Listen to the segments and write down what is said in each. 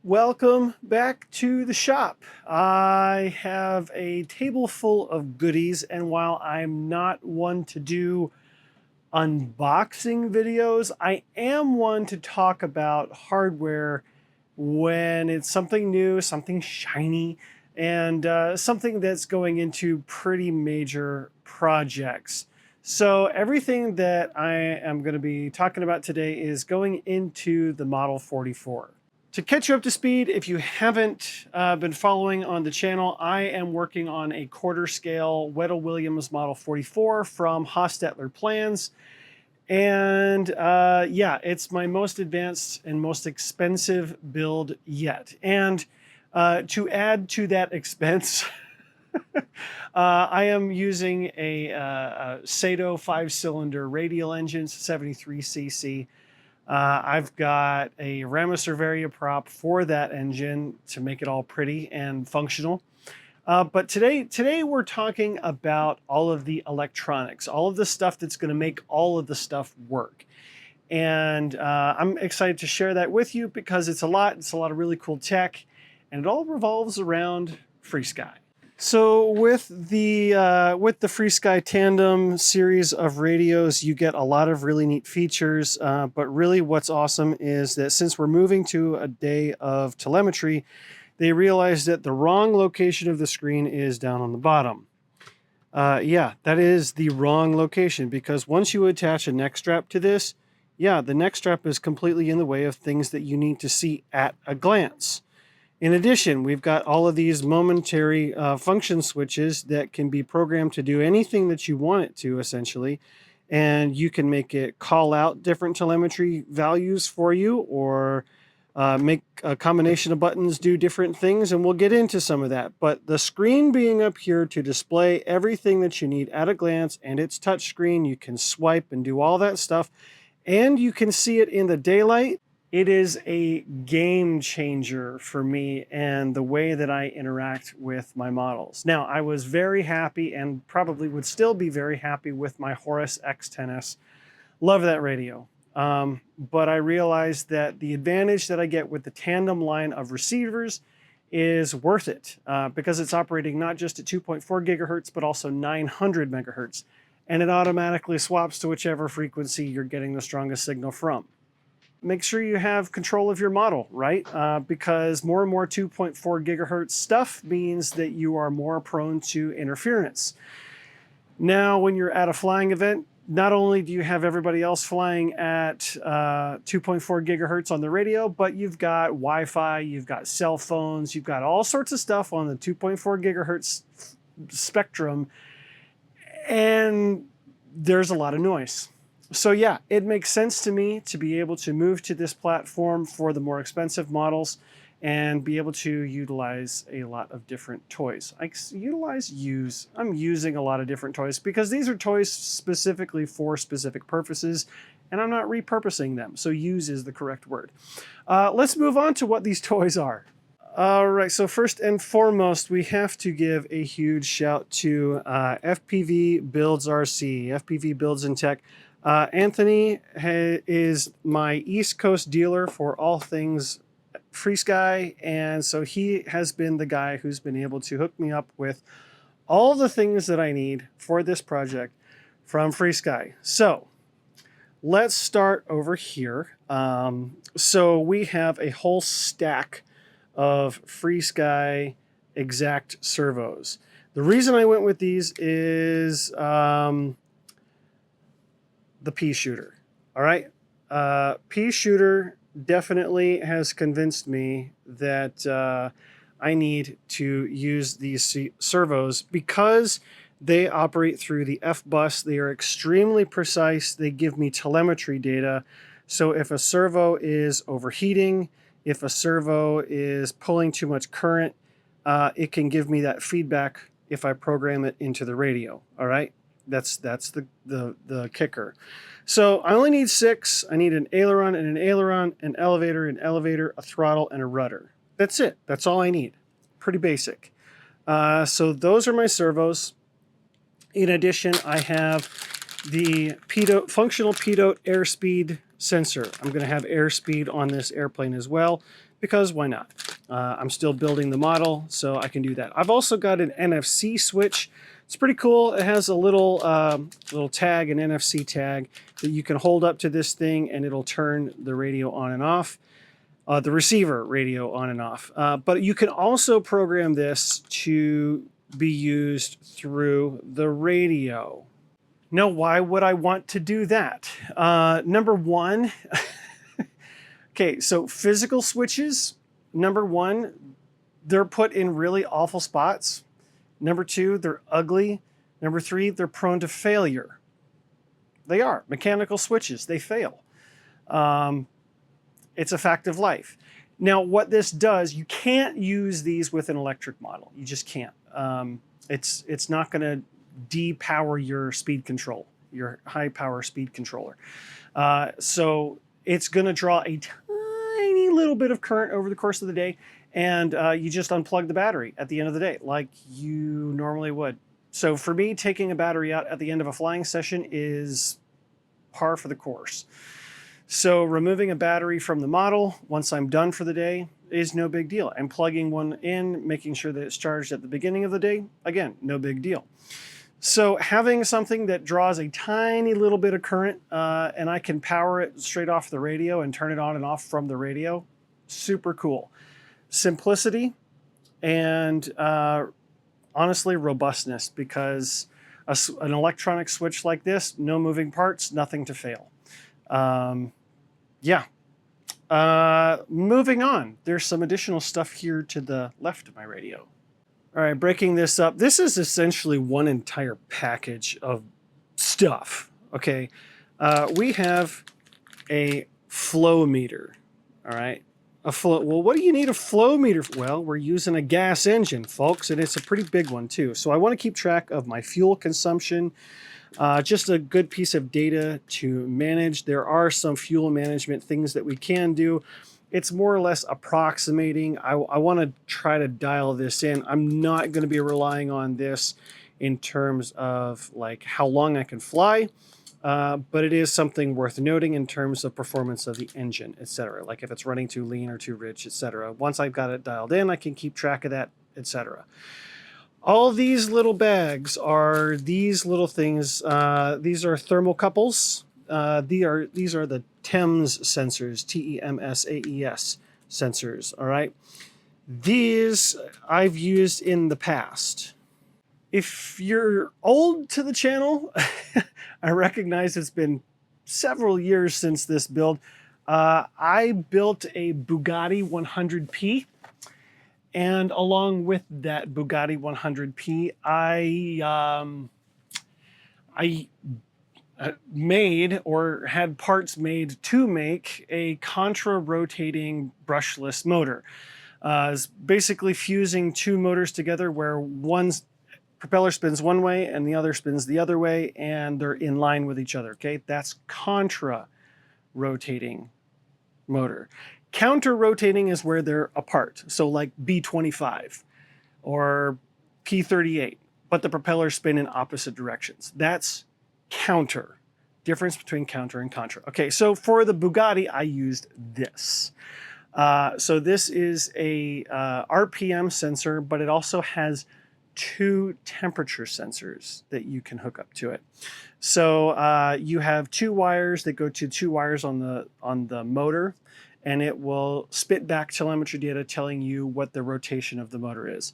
Welcome back to the shop. I have a table full of goodies, and while I'm not one to do unboxing videos, I am one to talk about hardware when it's something new, something shiny, and something that's going into pretty major projects. So everything that I am going to be talking about today is going into the Model 44. To catch you up to speed, if you haven't been following on the channel, I am working on a quarter scale Wedell Williams Model 44 from Hostetler Plans. And yeah, it's my most advanced and most expensive build yet. And to add to that expense, I am using a Sato 5-cylinder radial engine, 73cc. I've got a Rama-Cerveria prop for that engine to make it all pretty and functional. But today we're talking about all of the electronics, all of the stuff that's going to make all of the stuff work. And I'm excited to share that with you because it's a lot of really cool tech, and it all revolves around FrSky. So with the FrSky Tandem series of radios, you get a lot of really neat features, but really what's awesome is that since we're moving to a day of telemetry, they realized that the wrong location of the screen is down on the bottom. Yeah, that is the wrong location, because once you attach a neck strap to this, yeah, the neck strap is completely in the way of things that you need to see at a glance. In addition, we've got all of these momentary function switches that can be programmed to do anything that you want it to, essentially. And you can make it call out different telemetry values for you, or make a combination of buttons do different things, and we'll get into some of that. But the screen being up here to display everything that you need at a glance, and it's touch screen, you can swipe and do all that stuff, and you can see it in the daylight. It is a game changer for me and the way that I interact with my models. Now, I was very happy, and probably would still be very happy, with my Horus X10S. Love that radio. But I realized that the advantage that I get with the Tandem line of receivers is worth it, because it's operating not just at 2.4 gigahertz, but also 900 megahertz. And it automatically swaps to whichever frequency you're getting the strongest signal from. Make sure you have control of your model, right? Because more and more 2.4 gigahertz stuff means that you are more prone to interference. Now, when you're at a flying event, not only do you have everybody else flying at 2.4 gigahertz on the radio, but you've got Wi-Fi, you've got cell phones, you've got all sorts of stuff on the 2.4 gigahertz spectrum, and there's a lot of noise. So yeah, it makes sense to me to be able to move to this platform for the more expensive models and be able to utilize a lot of different toys. I'm using a lot of different toys because these are toys specifically for specific purposes, and I'm not repurposing them. So use is the correct word. Let's move on to what these toys are. All right, so first and foremost, we have to give a huge shout to FPV Builds RC, FPV Builds and Tech. Anthony is my East Coast dealer for all things FrSky, and so he has been the guy who's been able to hook me up with all the things that I need for this project from FrSky. So let's start over here. So we have a whole stack of FrSky exact servos. The reason I went with these is the pea shooter. All right, pea shooter definitely has convinced me that I need to use these servos because they operate through the F-bus. They are extremely precise. They give me telemetry data. So if a servo is overheating, if a servo is pulling too much current, it can give me that feedback if I program it into the radio. All right. That's the kicker. So I only need 6. I need an aileron and an aileron, an elevator, a throttle, and a rudder. That's it. That's all I need. Pretty basic. So those are my servos. In addition, I have the pitot, functional pitot airspeed sensor. I'm going to have airspeed on this airplane as well, because why not? I'm still building the model, so I can do that. I've also got an NFC switch. It's pretty cool. It has a little little tag, an NFC tag, that you can hold up to this thing, and it'll turn the radio on and off, the receiver radio on and off. But you can also program this to be used through the radio. Now, why would I want to do that? Number one, okay, so physical switches, number one, they're put in really awful spots. Number two, they're ugly. Number three, they're prone to failure. They are. Mechanical switches, they fail. It's a fact of life. Now, what this does, you can't use these with an electric model. You just can't. It's not going to depower your speed control, your high power speed controller. So it's going to draw a tiny little bit of current over the course of the day, and you just unplug the battery at the end of the day like you normally would. So for me, taking a battery out at the end of a flying session is par for the course. So removing a battery from the model once I'm done for the day is no big deal. And plugging one in, making sure that it's charged at the beginning of the day, again, no big deal. So having something that draws a tiny little bit of current and I can power it straight off the radio and turn it on and off from the radio, super cool. Simplicity and honestly robustness, because an electronic switch like this, no moving parts, nothing to fail. Yeah. Moving on, there's some additional stuff here to the left of my radio. All right, breaking this up. This is essentially one entire package of stuff. Okay, we have a flow meter. All right, a flow. Well, what do you need a flow meter for? Well, we're using a gas engine, folks, and it's a pretty big one too. So I want to keep track of my fuel consumption. Just a good piece of data to manage. There are some fuel management things that we can do. It's more or less approximating. I want to try to dial this in. I'm not going to be relying on this in terms of like how long I can fly, but it is something worth noting in terms of performance of the engine, etc. Like if it's running too lean or too rich, etc. Once I've got it dialed in, I can keep track of that, etc. All these little bags are these little things. These are thermocouples. These are the TEMS sensors, TEMSAES sensors. All right. These I've used in the past. If you're old to the channel, I recognize it's been several years since this build. I built a Bugatti 100P. And along with that Bugatti 100P, I made or had parts made to make a contra-rotating brushless motor. It's basically fusing two motors together where one's propeller spins one way and the other spins the other way, and they're in line with each other. Okay, that's contra-rotating motor. Counter-rotating is where they're apart. So like B25 or P38, but the propellers spin in opposite directions. That's counter. Difference between counter and contra. Okay, so for the Bugatti, I used this. So this is a RPM sensor, but it also has two temperature sensors that you can hook up to it. So you have two wires that go to two wires on the motor, and it will spit back telemetry data telling you what the rotation of the motor is.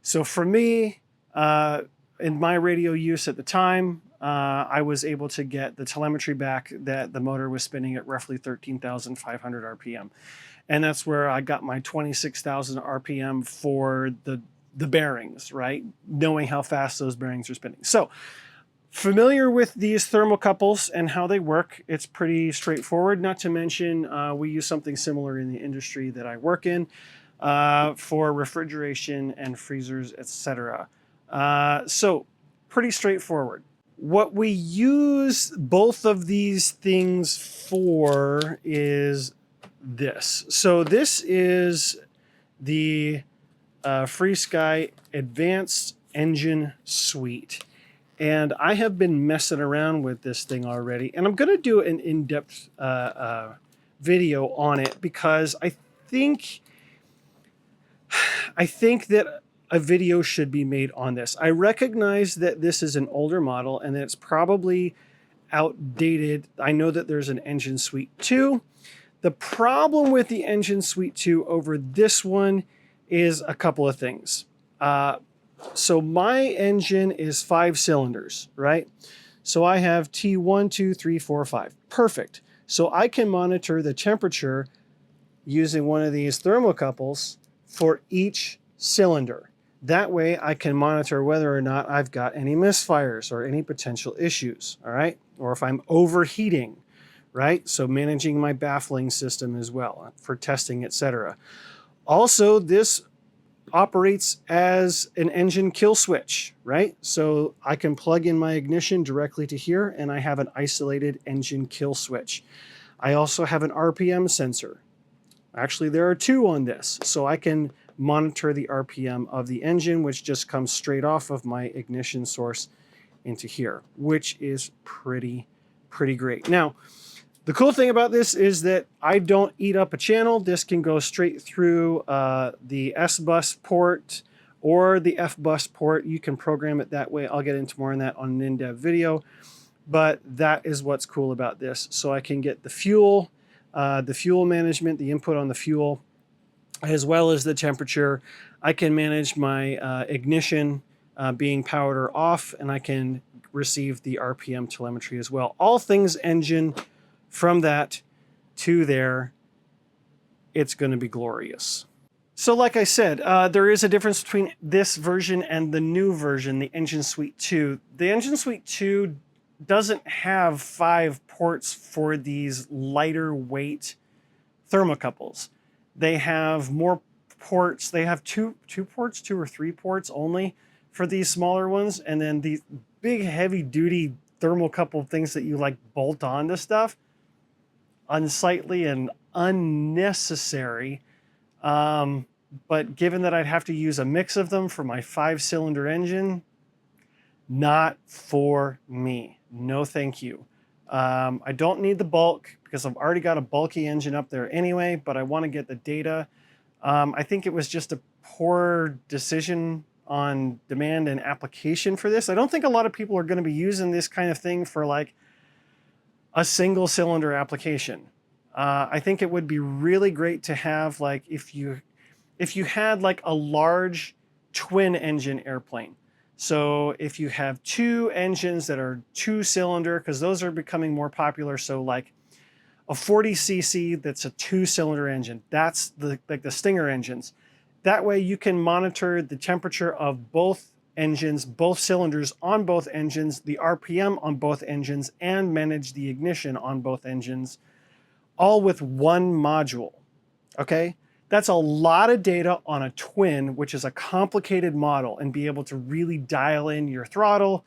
So for me, in my radio use at the time, I was able to get the telemetry back that the motor was spinning at roughly 13,500 RPM. And that's where I got my 26,000 RPM for the bearings, right? Knowing how fast those bearings are spinning. So familiar with these thermocouples and how they work, it's pretty straightforward. Not to mention, we use something similar in the industry that I work in for refrigeration and freezers, etc. So pretty straightforward. What we use both of these things for is this. So this is the FrSky Advanced Engine Suite. And I have been messing around with this thing already, and I'm going to do an in-depth video on it because I think that a video should be made on this. I recognize that this is an older model and that it's probably outdated. I know that there's an Engine Suite 2. The problem with the Engine Suite 2 over this one is a couple of things. So my engine is 5 cylinders, right? So I have T1, 2, 3, 4, 5. Perfect. So I can monitor the temperature using one of these thermocouples for each cylinder. That way I can monitor whether or not I've got any misfires or any potential issues, all right? Or if I'm overheating, right? So managing my baffling system as well for testing, etc. Also, this operates as an engine kill switch, right? So I can plug in my ignition directly to here and I have an isolated engine kill switch. I also have an RPM sensor. Actually, there are 2 on this. So I can monitor the RPM of the engine, which just comes straight off of my ignition source into here, which is pretty great. Now, the cool thing about this is that I don't eat up a channel. This can go straight through the S-Bus port or the F-Bus port. You can program it that way. I'll get into more on that on an in-depth video, but that is what's cool about this. So I can get the fuel management, the input on the fuel, as well as the temperature. I can manage my ignition being powered or off, and I can receive the RPM telemetry as well. All things engine. From that to there, it's going to be glorious. So like I said, there is a difference between this version and the new version, the Engine Suite 2. The Engine Suite 2 doesn't have 5 ports for these lighter weight thermocouples. They have more ports. They have two ports, 2 or 3 ports only for these smaller ones. And then these big heavy duty thermocouple things that you like bolt on to stuff. Unsightly and unnecessary. But given that I'd have to use a mix of them for my 5-cylinder engine, not for me. No, thank you. I don't need the bulk because I've already got a bulky engine up there anyway, but I want to get the data. I think it was just a poor decision on demand and application for this. I don't think a lot of people are going to be using this kind of thing for like a single cylinder application. I think it would be really great to have, like, if you had like a large twin engine airplane. So if you have 2 engines that are 2-cylinder, because those are becoming more popular. So like a 40cc that's a 2-cylinder engine. That's like the Stinger engines. That way you can monitor the temperature of both engines, both cylinders on both engines, the RPM on both engines, and manage the ignition on both engines, all with one module. Okay? That's a lot of data on a twin, which is a complicated model, and be able to really dial in your throttle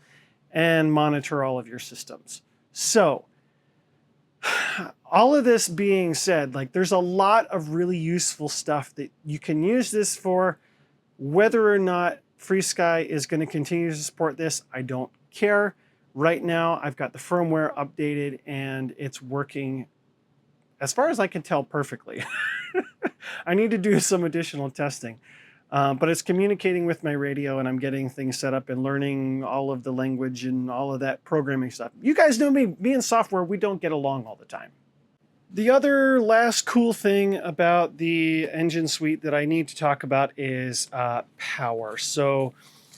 and monitor all of your systems. So, all of this being said, like, there's a lot of really useful stuff that you can use this for. Whether or not FrSky is going to continue to support this, I don't care. Right now, I've got the firmware updated and it's working, as far as I can tell, perfectly. I need to do some additional testing, but it's communicating with my radio and I'm getting things set up and learning all of the language and all of that programming stuff. You guys know me and software, we don't get along all the time. The other last cool thing about the engine suite that I need to talk about is power. So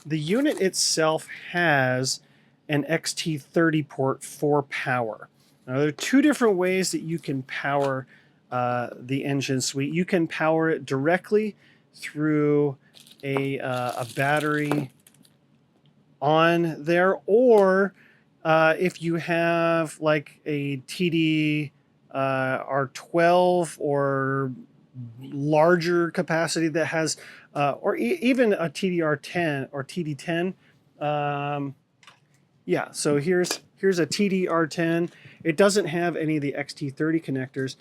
the unit itself has an XT30 port for power. Now, there are 2 different ways that you can power the engine suite. You can power it directly through a battery on there, or if you have like a TD R12 or larger capacity that has, or even a TDR10 or TD10. Yeah, so here's a TDR10. It doesn't have any of the XT30 connectors,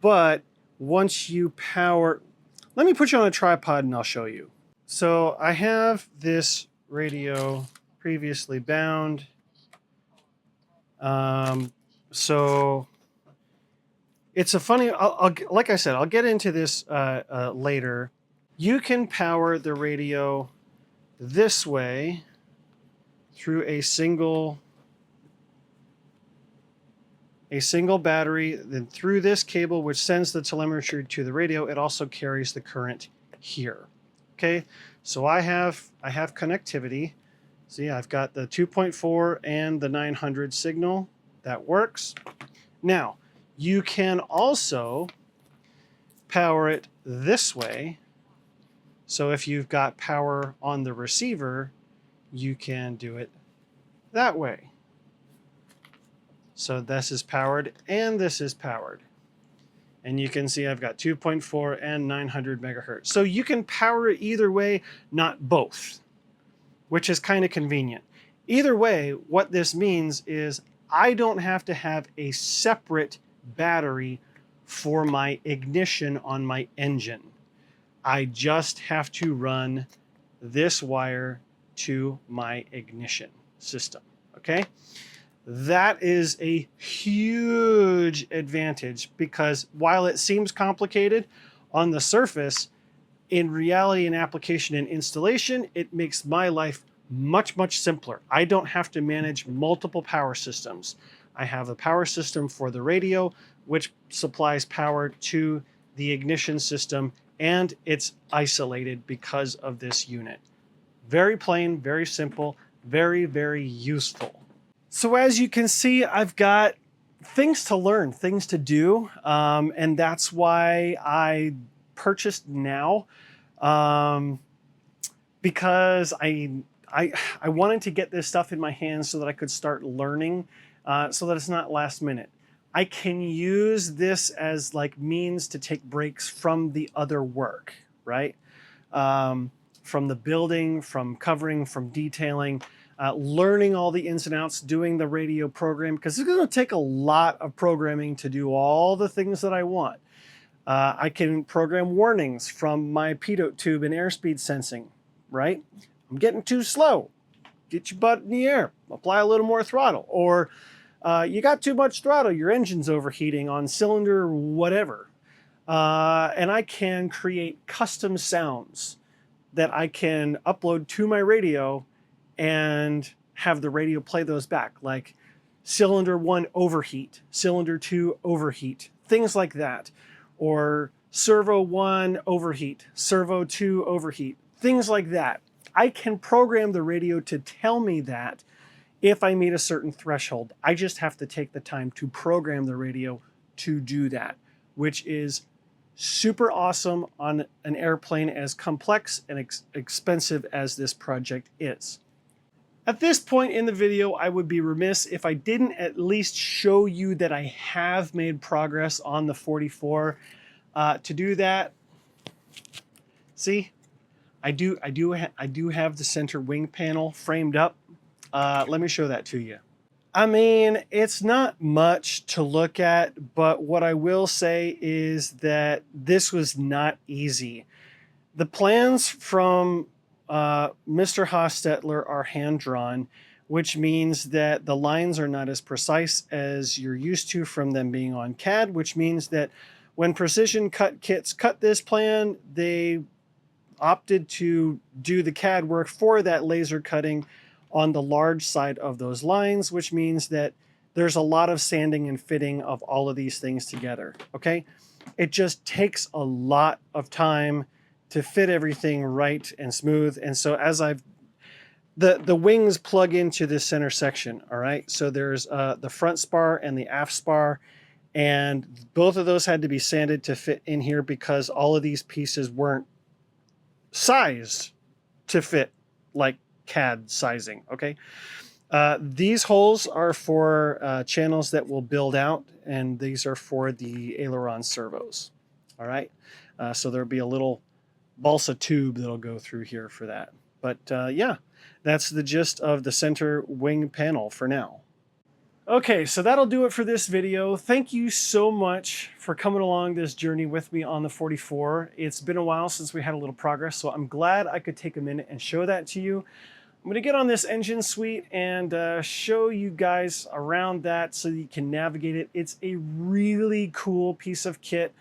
but once you power, let me put you on a tripod and I'll show you. So I have this radio previously bound. So it's a funny, like I said, I'll get into this later. You can power the radio this way through a single battery, then through this cable, which sends the telemetry to the radio. It also carries the current here. Okay, so I have connectivity. So yeah, I've got the 2.4 and the 900 signal. That works. Now, you can also power it this way. So if you've got power on the receiver, you can do it that way. So this is powered and this is powered. And you can see I've got 2.4 and 900 megahertz. So you can power it either way, not both, which is kind of convenient. Either way, what this means is I don't have to have a separate battery for my ignition on my engine. I just have to run this wire to my ignition system, okay? That is a huge advantage because while it seems complicated on the surface, in reality and application and installation, it makes my life much, much simpler. I don't have to manage multiple power systems. I have a power system for the radio, which supplies power to the ignition system, and it's isolated because of this unit. Very plain, very simple, very, very useful. So as you can see, I've got things to learn, things to do, and that's why I purchased now, because I wanted to get this stuff in my hands so that I could start learning, so that it's not last minute. I can use this as like means to take breaks from the other work, right? From the building, from covering, from detailing, learning all the ins and outs, doing the radio program, because it's going to take a lot of programming to do all the things that I want. I can program warnings from my pitot tube and airspeed sensing, right? I'm getting too slow. Get your butt in the air. Apply a little more throttle. Or you got too much throttle. Your engine's overheating on cylinder whatever. And I can create custom sounds that I can upload to my radio and have the radio play those back, like cylinder 1 overheat, cylinder 2 overheat, things like that. Or servo 1 overheat, servo 2 overheat, things like that. I can program the radio to tell me that if I meet a certain threshold. I just have to take the time to program the radio to do that, which is super awesome on an airplane as complex and expensive as this project is. At this point in the video, I would be remiss if I didn't at least show you that I have made progress on the 44. To do that, see, I do have the center wing panel framed up. Let me show that to you. I mean, it's not much to look at, but what I will say is that this was not easy. The plans from Mr. Hostetler are hand-drawn, which means that the lines are not as precise as you're used to from them being on CAD, which means that when Precision Cut Kits cut this plan, they opted to do the CAD work for that laser cutting on the large side of those lines, which means that there's a lot of sanding and fitting of all of these things together, okay? It just takes a lot of time to fit everything right and smooth. And so as the wings plug into this center section, all right? So there's the front spar and the aft spar, and both of those had to be sanded to fit in here because all of these pieces weren't sized to fit like CAD sizing, okay? These holes are for channels that will build out, and these are for the aileron servos, all right? So there'll be a little balsa tube that'll go through here for that. But yeah, that's the gist of the center wing panel for now. Okay, so that'll do it for this video. Thank you so much for coming along this journey with me on the 44. It's been a while since we had a little progress, so I'm glad I could take a minute and show that to you. I'm going to get on this engine suite and show you guys around that so that you can navigate it. It's a really cool piece of kit.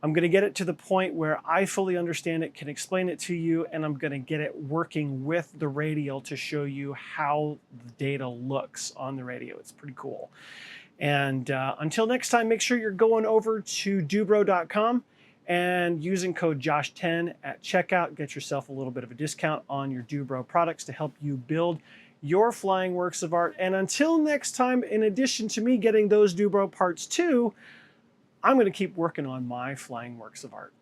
I'm going to get it to the point where I fully understand it, can explain it to you, and I'm going to get it working with the radio to show you how the data looks on the radio. It's pretty cool. And until next time, make sure you're going over to dubro.com and using code Josh10 at checkout. Get yourself a little bit of a discount on your Dubro products to help you build your flying works of art. And until next time, in addition to me getting those Dubro parts too, I'm going to keep working on my flying works of art.